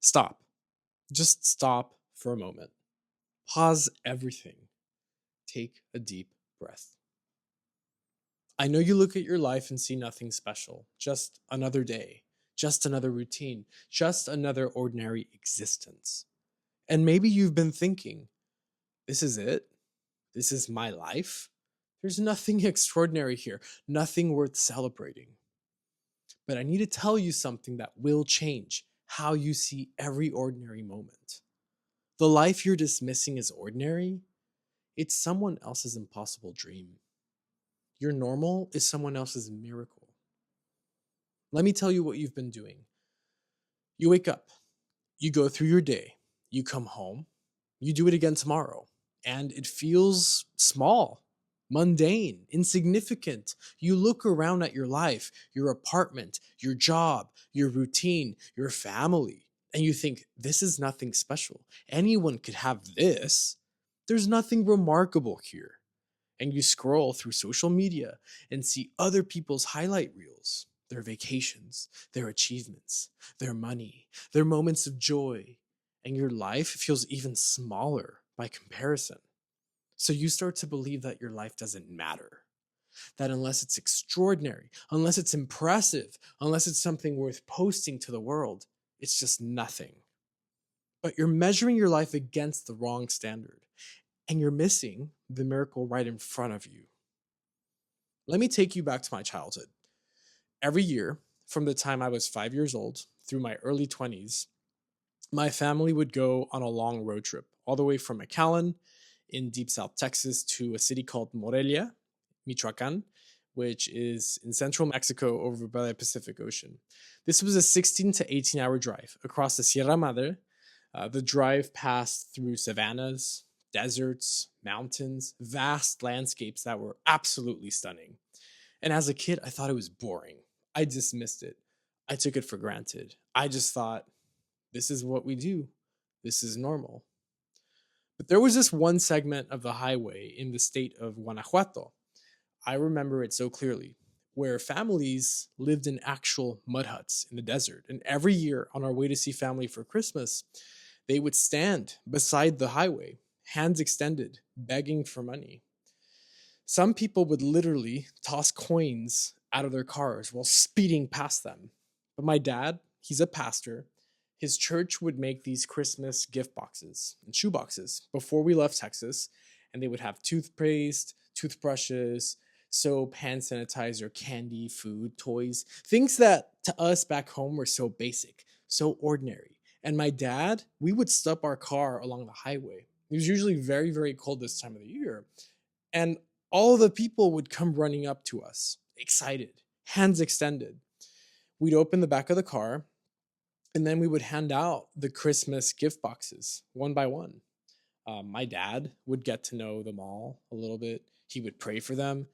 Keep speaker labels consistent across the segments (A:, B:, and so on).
A: Stop. Just stop for a moment. Pause everything. Take a deep breath. I know you look at your life and see nothing special, just another day, just another routine, just another ordinary existence. And maybe you've been thinking, this is it? This is my life? There's nothing extraordinary here, nothing worth celebrating. But I need to tell you something that will change how you see every ordinary moment. The life you're dismissing as ordinary, it's someone else's impossible dream. Your normal is someone else's miracle. Let me tell you what you've been doing. You wake up, you go through your day, you come home, you do it again tomorrow, and it feels small, mundane, insignificant. You look around at your life, your apartment, your job, your routine, your family, and you think, this is nothing special. Anyone could have this. There's nothing remarkable here. And you scroll through social media and see other people's highlight reels, their vacations, their achievements, their money, their moments of joy, and your life feels even smaller by comparison. So you start to believe that your life doesn't matter, that unless it's extraordinary, unless it's impressive, unless it's something worth posting to the world, it's just nothing. But you're measuring your life against the wrong standard, and you're missing the miracle right in front of you. Let me take you back to my childhood. Every year, from the time I was 5 years old through my early 20s, my family would go on a long road trip, all the way from McAllen in deep South Texas to a city called Morelia, Michoacan, which is in central Mexico over by the Pacific Ocean. This was a 16 to 18-hour drive across the Sierra Madre. The drive passed through savannas, deserts, mountains, vast landscapes that were absolutely stunning. And as a kid, I thought it was boring. I dismissed it. I took it for granted. I just thought, this is what we do. This is normal. But there was this one segment of the highway in the state of Guanajuato. I remember it so clearly, where families lived in actual mud huts in the desert. And every year on our way to see family for Christmas, they would stand beside the highway, hands extended, begging for money. Some people would literally toss coins out of their cars while speeding past them. But my dad, he's a pastor. His church would make these Christmas gift boxes and shoe boxes before we left Texas, and they would have toothpaste, toothbrushes, soap, hand sanitizer, candy, food, toys, things that to us back home were so basic, so ordinary. And my dad, we would stop our car along the highway. It was usually very, very cold this time of the year. And all of the people would come running up to us, excited, hands extended. We'd open the back of the car, and then we would hand out the Christmas gift boxes one by one. My dad would get to know them all a little bit. He would pray for them.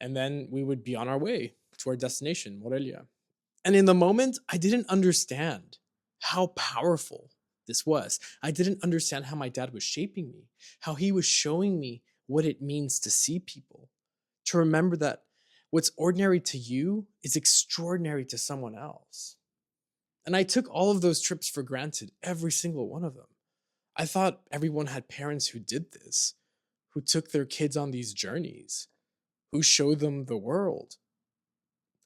A: And then we would be on our way to our destination, Morelia. And in the moment, I didn't understand how powerful this was. I didn't understand how my dad was shaping me, how he was showing me what it means to see people, to remember that what's ordinary to you is extraordinary to someone else. And I took all of those trips for granted, every single one of them. I thought everyone had parents who did this, who took their kids on these journeys, who showed them the world,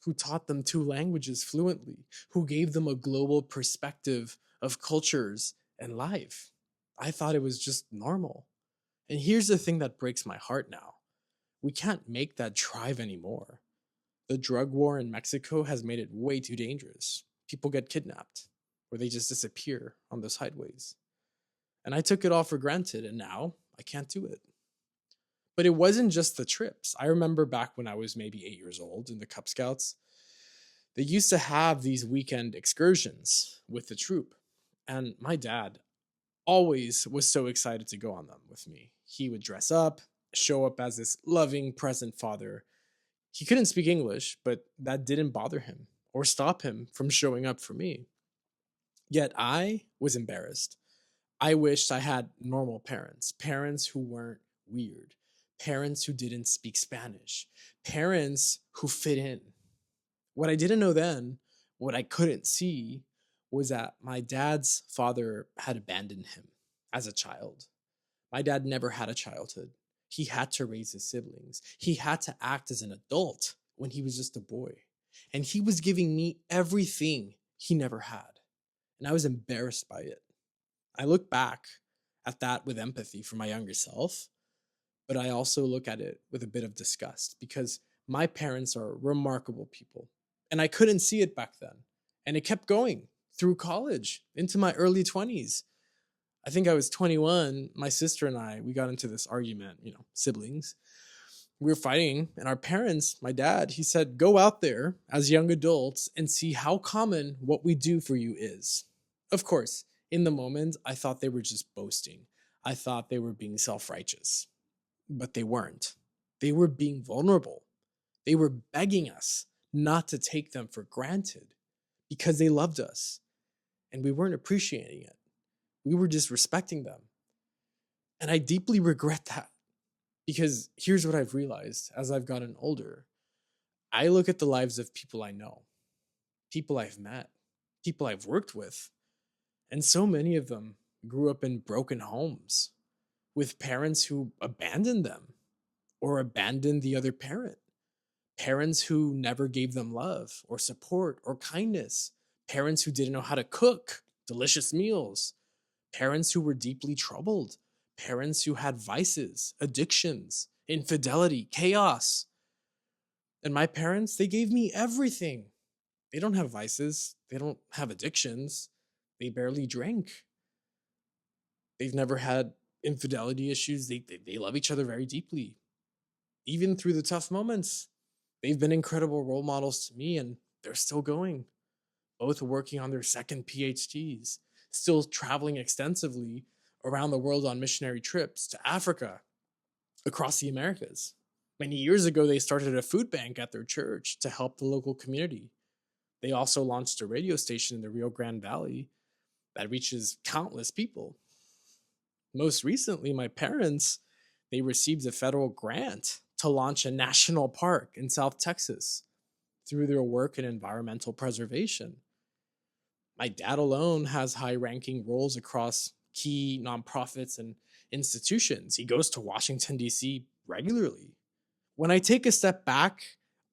A: who taught them two languages fluently, who gave them a global perspective of cultures and life. I thought it was just normal. And here's the thing that breaks my heart now. We can't make that drive anymore. The drug war in Mexico has made it way too dangerous. People get kidnapped, or they just disappear on those highways. And I took it all for granted, and now I can't do it. But it wasn't just the trips. I remember back when I was maybe 8 years old in the Cub Scouts, they used to have these weekend excursions with the troop. And my dad always was so excited to go on them with me. He would dress up, show up as this loving, present father. He couldn't speak English, but that didn't bother him or stop him from showing up for me. Yet I was embarrassed. I wished I had normal parents, parents who weren't weird, parents who didn't speak Spanish, parents who fit in. What I didn't know then, what I couldn't see, was that my dad's father had abandoned him as a child. My dad never had a childhood. He had to raise his siblings. He had to act as an adult when he was just a boy. And he was giving me everything he never had. And I was embarrassed by it. I look back at that with empathy for my younger self, but I also look at it with a bit of disgust because my parents are remarkable people. And I couldn't see it back then. And it kept going through college into my early 20s. I think I was 21. My sister and I, we got into this argument, siblings. We were fighting, and our parents, my dad, he said, go out there as young adults and see how common what we do for you is. Of course, in the moment, I thought they were just boasting. I thought they were being self-righteous, but they weren't. They were being vulnerable. They were begging us not to take them for granted because they loved us, and we weren't appreciating it. We were disrespecting them. And I deeply regret that because here's what I've realized as I've gotten older. I look at the lives of people I know, people I've met, people I've worked with, and so many of them grew up in broken homes with parents who abandoned them or abandoned the other parent, parents who never gave them love or support or kindness, parents who didn't know how to cook delicious meals, parents who were deeply troubled, parents who had vices, addictions, infidelity, chaos. And my parents, they gave me everything. They don't have vices. They don't have addictions. They barely drink. They've never had infidelity issues. They love each other very deeply. Even through the tough moments, they've been incredible role models to me, and they're still going, both working on their second PhDs, still traveling extensively around the world on missionary trips to Africa, across the Americas. Many years ago, they started a food bank at their church to help the local community. They also launched a radio station in the Rio Grande Valley that reaches countless people. Most recently, my parents, they received a federal grant to launch a national park in South Texas through their work in environmental preservation. My dad alone has high-ranking roles across key nonprofits and institutions. He goes to Washington, D.C. regularly. When I take a step back,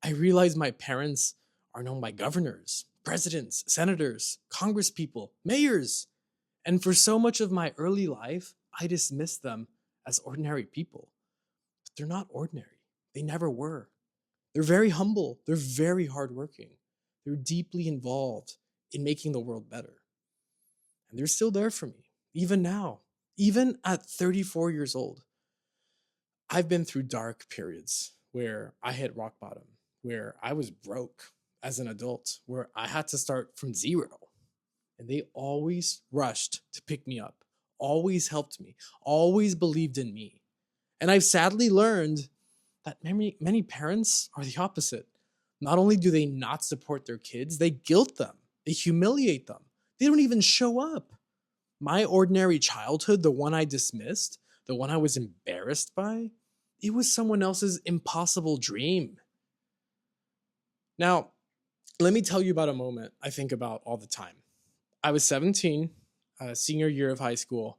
A: I realize my parents are known by governors, presidents, senators, congresspeople, mayors. And for so much of my early life, I dismissed them as ordinary people. But they're not ordinary. They never were. They're very humble. They're very hardworking. They're deeply involved in making the world better. And they're still there for me, even now, even at 34 years old. I've been through dark periods where I hit rock bottom, where I was broke as an adult, where I had to start from zero. And they always rushed to pick me up, always helped me, always believed in me. And I've sadly learned that many parents are the opposite. Not only do they not support their kids, they guilt them, they humiliate them. They don't even show up. My ordinary childhood, the one I dismissed, the one I was embarrassed by, it was someone else's impossible dream. Now, let me tell you about a moment I think about all the time. I was 17, senior year of high school.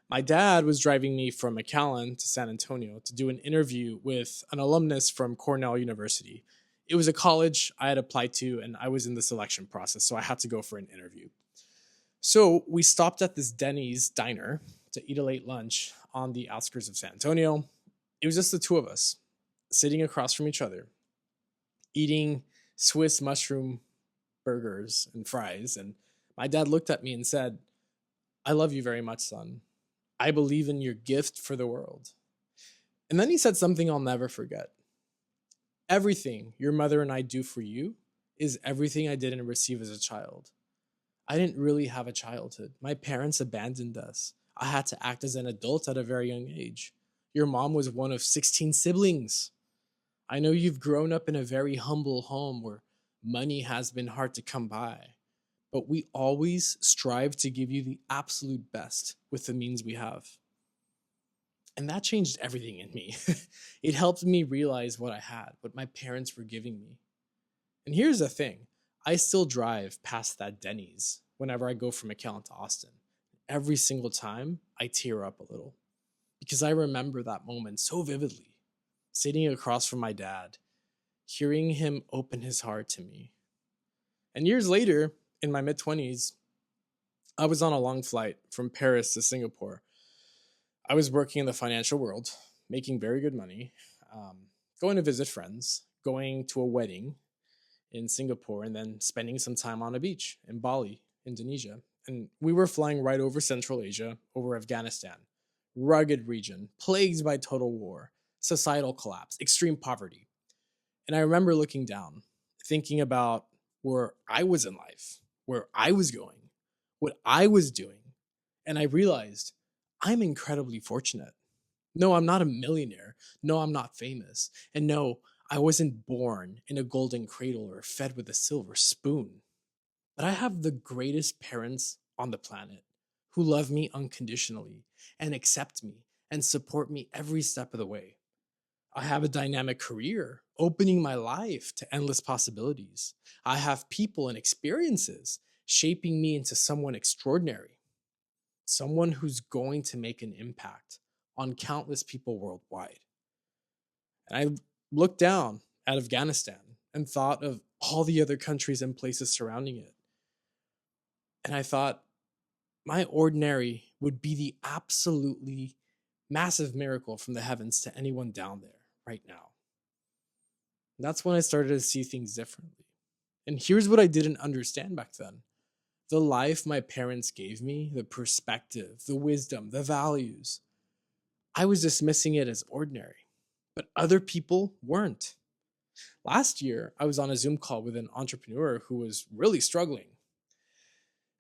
A: My dad was driving me from McAllen to San Antonio to do an interview with an alumnus from Cornell University. It was a college I had applied to, and I was in the selection process, so I had to go for an interview. So we stopped at this Denny's diner to eat a late lunch on the outskirts of San Antonio. It was just the two of us, sitting across from each other, eating Swiss mushroom burgers and fries, and my dad looked at me and said, "I love you very much, son. I believe in your gift for the world." And then he said something I'll never forget. "Everything your mother and I do for you is everything I didn't receive as a child. I didn't really have a childhood. My parents abandoned us. I had to act as an adult at a very young age. Your mom was one of 16 siblings. I know you've grown up in a very humble home where money has been hard to come by, but we always strive to give you the absolute best with the means we have." And that changed everything in me. It helped me realize what I had, what my parents were giving me. And here's the thing. I still drive past that Denny's whenever I go from McAllen to Austin. Every single time, I tear up a little because I remember that moment so vividly, sitting across from my dad, hearing him open his heart to me. And years later, in my mid 20s, I was on a long flight from Paris to Singapore. I was working in the financial world, making very good money, going to visit friends, going to a wedding in Singapore, and then spending some time on a beach in Bali, Indonesia. And we were flying right over Central Asia, over Afghanistan, rugged region, plagued by total war, societal collapse, extreme poverty. And I remember looking down, thinking about where I was in life, where I was going, what I was doing. And I realized I'm incredibly fortunate. No, I'm not a millionaire. No, I'm not famous. And no, I wasn't born in a golden cradle or fed with a silver spoon. But I have the greatest parents on the planet who love me unconditionally and accept me and support me every step of the way. I have a dynamic career, opening my life to endless possibilities. I have people and experiences shaping me into someone extraordinary, someone who's going to make an impact on countless people worldwide. And I looked down at Afghanistan and thought of all the other countries and places surrounding it. And I thought, my ordinary would be the absolutely massive miracle from the heavens to anyone down there right now. And that's when I started to see things differently. And here's what I didn't understand back then: the life my parents gave me, the perspective, the wisdom, the values. I was dismissing it as ordinary, but other people weren't. Last year, I was on a Zoom call with an entrepreneur who was really struggling.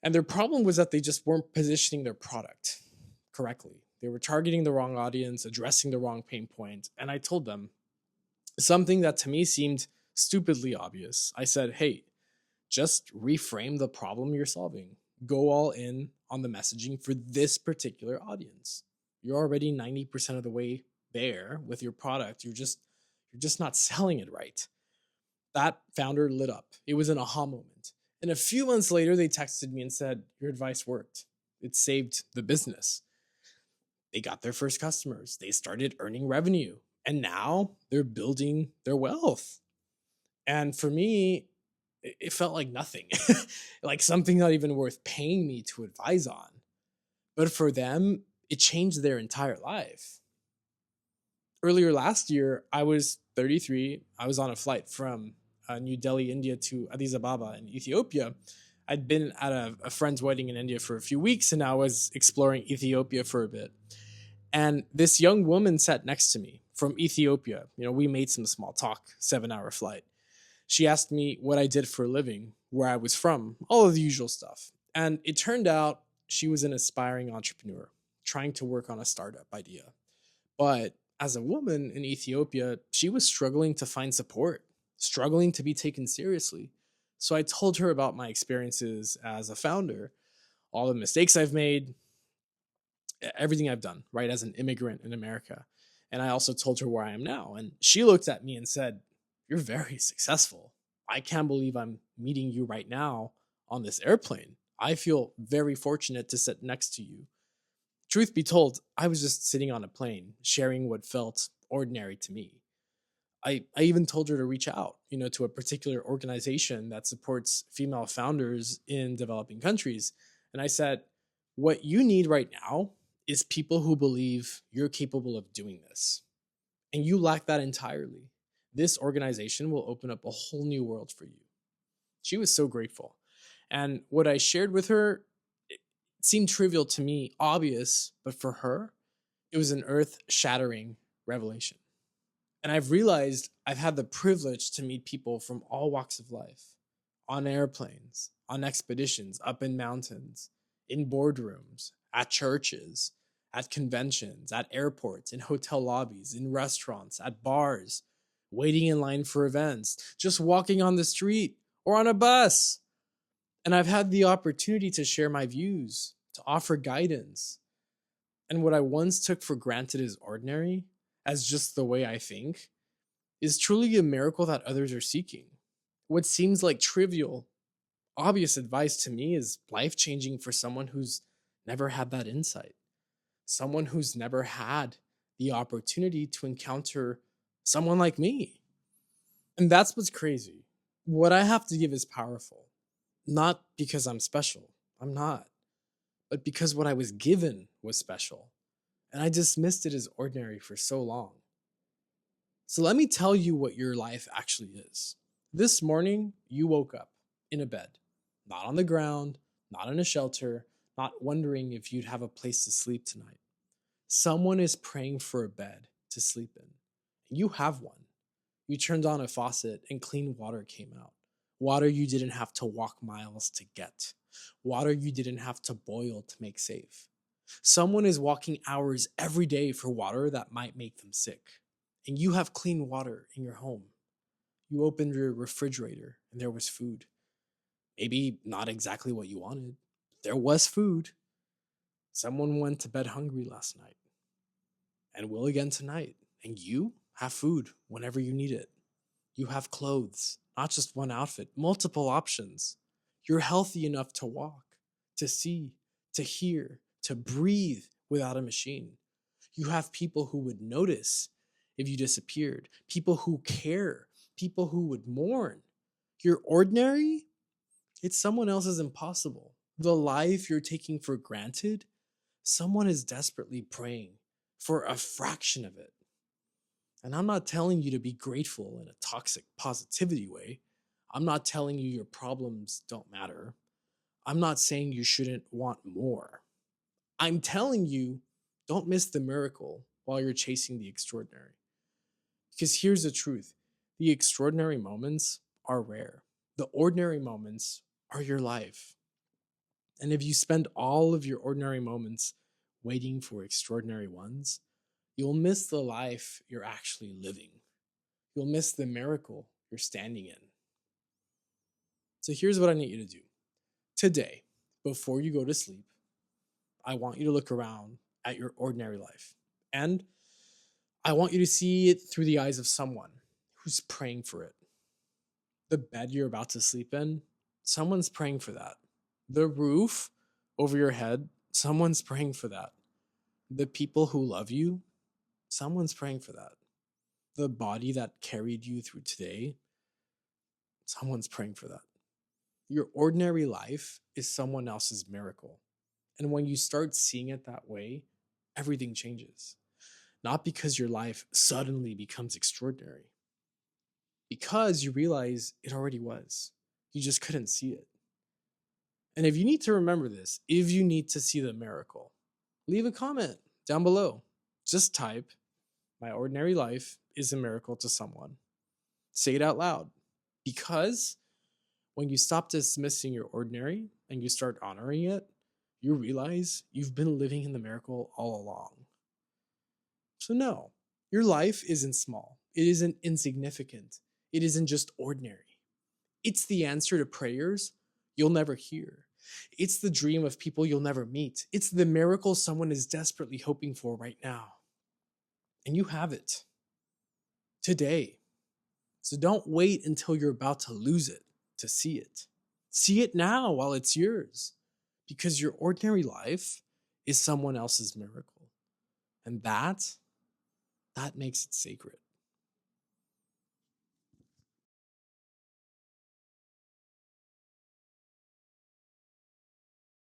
A: And their problem was that they just weren't positioning their product correctly. They were targeting the wrong audience, addressing the wrong pain point. And I told them something that to me seemed stupidly obvious. I said, hey, just reframe the problem you're solving. Go all in on the messaging for this particular audience. You're already 90% of the way there with your product. You're just not selling it right. That founder lit up. It was an aha moment. And a few months later, they texted me and said, your advice worked. It saved the business. They got their first customers. They started earning revenue. And now they're building their wealth. And for me, it felt like nothing, like something not even worth paying me to advise on. But for them, it changed their entire life. Earlier last year, I was 33. I was on a flight from New Delhi, India to Addis Ababa in Ethiopia. I'd been at a friend's wedding in India for a few weeks, and I was exploring Ethiopia for a bit. And this young woman sat next to me from Ethiopia. We made some small talk, 7-hour flight. She asked me what I did for a living, where I was from, all of the usual stuff. And it turned out she was an aspiring entrepreneur trying to work on a startup idea. But as a woman in Ethiopia, she was struggling to find support, struggling to be taken seriously. So I told her about my experiences as a founder, all the mistakes I've made, everything I've done, right, as an immigrant in America. And I also told her where I am now. And she looked at me and said, you're very successful. I can't believe I'm meeting you right now on this airplane. I feel very fortunate to sit next to you. Truth be told, I was just sitting on a plane, sharing what felt ordinary to me. I even told her to reach out, to a particular organization that supports female founders in developing countries. And I said, what you need right now is people who believe you're capable of doing this. And you lack that entirely. This organization will open up a whole new world for you. She was so grateful. And what I shared with her, it seemed trivial to me, obvious, but for her, it was an earth-shattering revelation. And I've realized I've had the privilege to meet people from all walks of life, on airplanes, on expeditions, up in mountains, in boardrooms, at churches, at conventions, at airports, in hotel lobbies, in restaurants, at bars, waiting in line for events, just walking on the street or on a bus. And I've had the opportunity to share my views, to offer guidance. And what I once took for granted as ordinary, as just the way I think, is truly a miracle that others are seeking. What seems like trivial obvious advice to me is life changing for someone who's never had that insight, someone who's never had the opportunity to encounter someone like me. And that's what's crazy. What I have to give is powerful, not because I'm special. I'm not, but because what I was given was special. And I dismissed it as ordinary for so long. So let me tell you what your life actually is. This morning, you woke up in a bed, not on the ground, not in a shelter, not wondering if you'd have a place to sleep tonight. Someone is praying for a bed to sleep in. You have one. You turned on a faucet and clean water came out. Water you didn't have to walk miles to get. Water you didn't have to boil to make safe. Someone is walking hours every day for water that might make them sick. And you have clean water in your home. You opened your refrigerator and there was food. Maybe not exactly what you wanted. There was food. Someone went to bed hungry last night and will again tonight. And you have food whenever you need it. You have clothes, not just one outfit, multiple options. You're healthy enough to walk, to see, to hear, to breathe without a machine. You have people who would notice if you disappeared, people who care, people who would mourn. You're ordinary, it's someone else's impossible. The life you're taking for granted, someone is desperately praying for a fraction of it. And I'm not telling you to be grateful in a toxic positivity way. I'm not telling you your problems don't matter. I'm not saying you shouldn't want more. I'm telling you, don't miss the miracle while you're chasing the extraordinary. Because here's the truth. The extraordinary moments are rare. The ordinary moments are your life. And if you spend all of your ordinary moments waiting for extraordinary ones, you'll miss the life you're actually living. You'll miss the miracle you're standing in. So here's what I need you to do. Today, before you go to sleep, I want you to look around at your ordinary life. And I want you to see it through the eyes of someone who's praying for it. The bed you're about to sleep in, someone's praying for that. The roof over your head, someone's praying for that. The people who love you, someone's praying for that. The body that carried you through today, someone's praying for that. Your ordinary life is someone else's miracle. And when you start seeing it that way, everything changes. Not because your life suddenly becomes extraordinary, because you realize it already was. You just couldn't see it. And if you need to remember this, if you need to see the miracle, leave a comment down below. Just type, "My ordinary life is a miracle to someone." Say it out loud. Because when you stop dismissing your ordinary and you start honoring it, you realize you've been living in the miracle all along. So no, your life isn't small. It isn't insignificant. It isn't just ordinary. It's the answer to prayers you'll never hear. It's the dream of people you'll never meet. It's the miracle someone is desperately hoping for right now. And you have it today. So don't wait until you're about to lose it to see it. See it now while it's yours, because your ordinary life is someone else's miracle. And that makes it sacred.